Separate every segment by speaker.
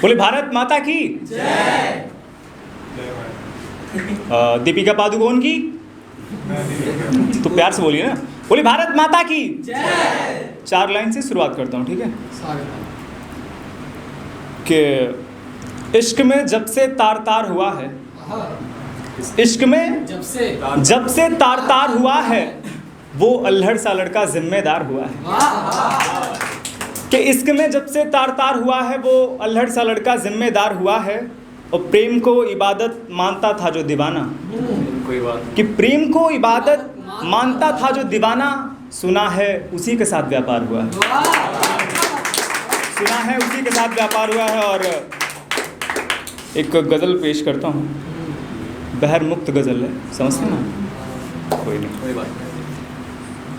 Speaker 1: बोले भारत माता की
Speaker 2: जय।
Speaker 1: दीपिका पादुकोण की तो प्यार से बोलिए ना। बोले भारत माता की
Speaker 2: जय।
Speaker 1: 4 लाइन से शुरुआत करता हूँ, ठीक है। कि इश्क में जब से तार तार हुआ है, इश्क में जब से तार तार हुआ है, वो अल्हड़ सा लड़का जिम्मेदार हुआ है। कि इश्क में जब से तार तार हुआ है, वो अल्हड़ सा लड़का जिम्मेदार हुआ है। और प्रेम को इबादत मानता था जो दीवाना, कि प्रेम को इबादत मानता था जो दीवाना, सुना है उसी के साथ व्यापार हुआ है। सुना है उसी के साथ व्यापार हुआ है। और एक गज़ल पेश करता हूँ, बहर मुक्त गज़ल है, समझते ना? कोई नहीं, कोई बात नहीं।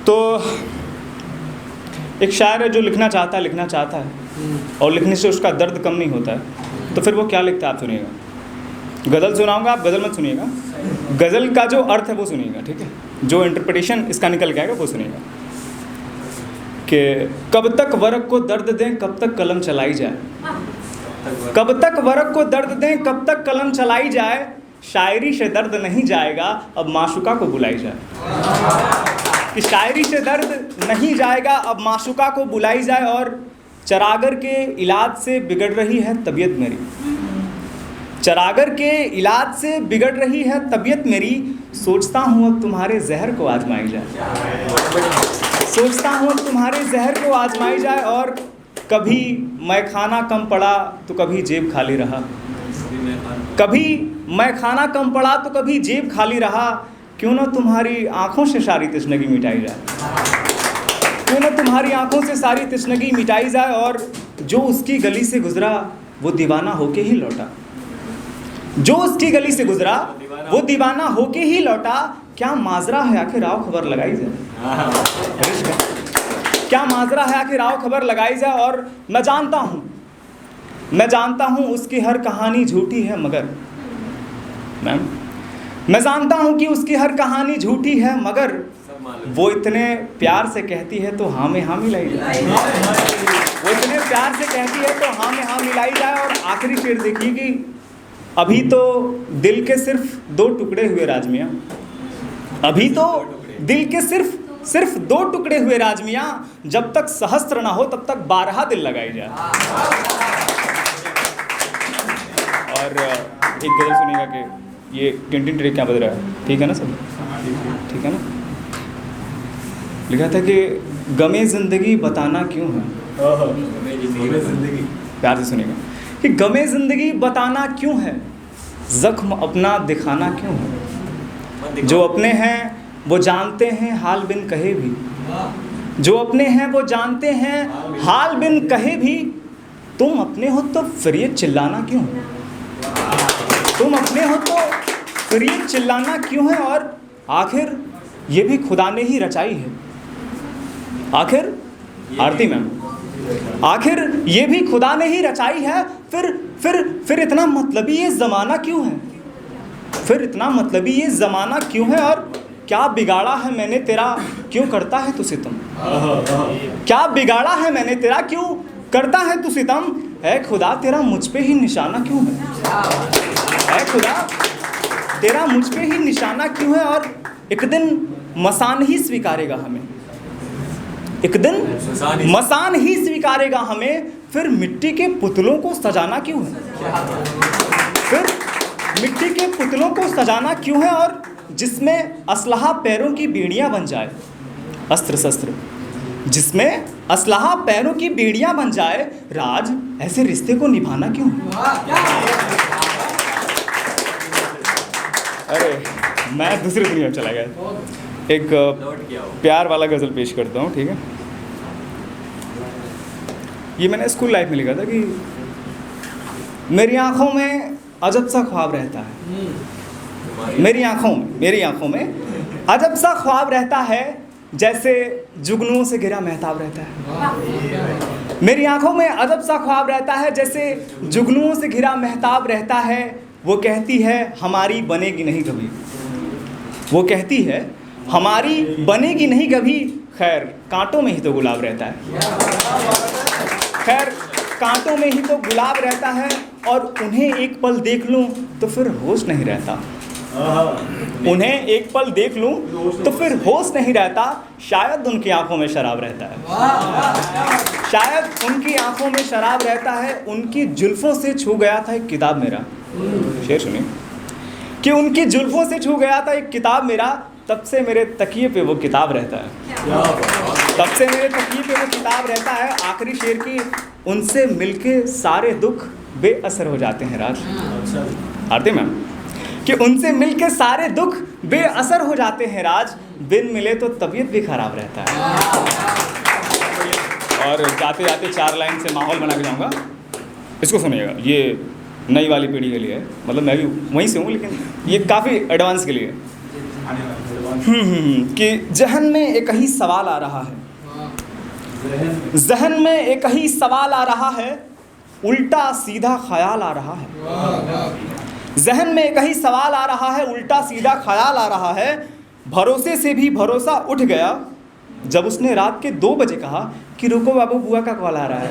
Speaker 1: तो एक शायर है जो लिखना चाहता है और लिखने से उसका दर्द कम नहीं होता है, तो फिर वो क्या लिखता है आप सुनिएगा। गज़ल सुनाऊंगा, आप गज़ल मत सुनिएगा, गज़ल का जो अर्थ है वो सुनिएगा, ठीक है। जो इंटरप्रिटेशन इसका निकल के आएगा वो सुनिएगा। कि कब तक वर्क को दर्द दें, कब तक कलम चलाई जाए, कब तक वर्क को दर्द दें, कब तक कलम चलाई जाए, शायरी से दर्द नहीं जाएगा, अब माशुका को बुलाई जाए। कि शायरी से दर्द नहीं जाएगा, अब माशुका को बुलाई जाए। और चरागर के इलाज से बिगड़ रही है तबीयत मेरी, चरागर के इलाज से बिगड़ रही है तबीयत मेरी, सोचता हूँ अब तुम्हारे जहर को आजमाई जाए, सोचता हूँ अब तुम्हारे जहर को आजमाई जाए। और कभी मैं खाना कम पड़ा तो कभी जेब खाली रहा, कभी मैं खाना कम पड़ा तो कभी जेब खाली रहा, क्यों ना तुम्हारी आंखों से सारी तशनगी मिटाई जाए, क्यों ना तुम्हारी आंखों से सारी तशनगी मिटाई जाए। और जो उसकी गली से गुजरा वो दीवाना होके ही लौटा, जो उसकी गली से गुजरा वो दीवाना होके ही लौटा, क्या माजरा है आखिर आओ खबर लगाई जाए, क्या माजरा है आखिर आओ खबर लगाई जाए। और मैं जानता हूँ उसकी हर कहानी झूठी है, मगर मैम मैं जानता हूँ कि उसकी हर कहानी झूठी है, मगर वो इतने प्यार से कहती है तो हाँ में हाँ मिलाई जाए, वो इतने प्यार से कहती है तो हाँ में हाँ मिलाई जाए। और आखिरी शेर देखिए कि अभी तो दिल के सिर्फ 2 टुकड़े हुए राजमियाँ, अभी तो दिल के सिर्फ 2 टुकड़े हुए राजमियाँ, जब तक सहस्त्र ना हो तब तक 12 दिल लगाई जाए। और एक गज़ल सुनिएगा कि ये टिन ट्रेक क्या बज रहा है, ठीक है ना सब, ठीक है ना। लिखा था कि गमे ज़िंदगी बताना क्यों है, प्यार से सुनिएगा कि गमे ज़िंदगी बताना क्यों है, ज़ख्म अपना दिखाना क्यों है, जो अपने हैं वो जानते हैं हाल बिन कहे भी, जो अपने हैं वो जानते हैं हाल बिन कहे भी, तुम अपने हो तो फिर ये चिल्लाना क्यों है, तुम अपने हो तो फिर ये चिल्लाना क्यों है। और आखिर ये भी खुदा ने ही रचाई है, आखिर आरती मैम, आखिर ये भी खुदा ने ही रचाई है, फिर इतना मतलबी ये ज़माना क्यों है, फिर इतना मतलबी ये ज़माना क्यों है। और क्या बिगाड़ा है मैंने तेरा, क्यों करता है तू सितम, क्या बिगाड़ा है मैंने तेरा, क्यों करता है तू सितम, है खुदा तेरा मुझ पे ही निशाना क्यों है खुदा तेरा मुझ पे ही निशाना क्यों है। और एक दिन मसान ही स्वीकारेगा हमें, एक दिन मसान ही स्वीकारेगा हमें, फिर मिट्टी के पुतलों को सजाना क्यों है, फिर मिट्टी के पुतलों को सजाना क्यों है। और जिसमें असलहा पैरों की बेड़ियां बन जाए, अस्त्र शस्त्र, जिसमें असलहा पैरों की बेड़ियां बन जाए, राज ऐसे रिश्ते को निभाना क्यों है। अरे मैं दूसरी दुनिया में चला गया। एक प्यार वाला गज़ल पेश करता हूँ, ठीक है। ये मैंने स्कूल लाइफ में लिखा था कि मेरी आँखों में अजब सा ख्वाब रहता है, मेरी आँखों में अजब सा ख्वाब रहता है, जैसे जुगनुओं से घिरा महताब रहता है। मेरी आँखों में अजब सा ख्वाब रहता है, जैसे जुगनुओं से घिरा महताब रहता है। वो कहती है हमारी बनेगी नहीं कभी, वो कहती है हमारी बनेगी नहीं कभी, खैर कांटों में ही तो गुलाब रहता है। खैर कांटों में ही तो गुलाब रहता है, और उन्हें एक पल देख लूं तो फिर होश नहीं रहता। उन्हें एक पल देख लूं तो फिर होश नहीं रहता, शायद उनकी आंखों में शराब रहता है। शायद उनकी आंखों में शराब रहता है, उनकी जुल्फों से छू गया था एक किताब मेरा। शेर सुनिए कि उनकी जुल्फों से छू गया था एक किताब मेरा, तब से मेरे तकिए पे वो किताब रहता है। तब से मेरे तकिए पे वो किताब रहता है। आखिरी शेर की, उनसे मिलके सारे दुख बेअसर हो जाते हैं राज। आरती मैम कि उनसे मिलके सारे दुख बेअसर हो जाते हैं राज, बिन मिले तो तबीयत भी खराब रहता है। और जाते जाते 4 लाइन से माहौल बना के जाऊँगा, इसको सुनिएगा। ये नई वाली पीढ़ी के लिए है, मतलब मैं भी वहीं से हूँ, लेकिन ये काफ़ी एडवांस के लिए कि जहन में एक ही सवाल आ रहा है, जहन में एक ही सवाल आ रहा है, उल्टा सीधा ख्याल आ रहा है। जहन में एक ही सवाल आ रहा है, उल्टा सीधा ख्याल आ रहा है। भरोसे से भी भरोसा उठ गया जब उसने रात के 2 बजे कहा कि रुको बाबू, बुआ का कॉल आ रहा है।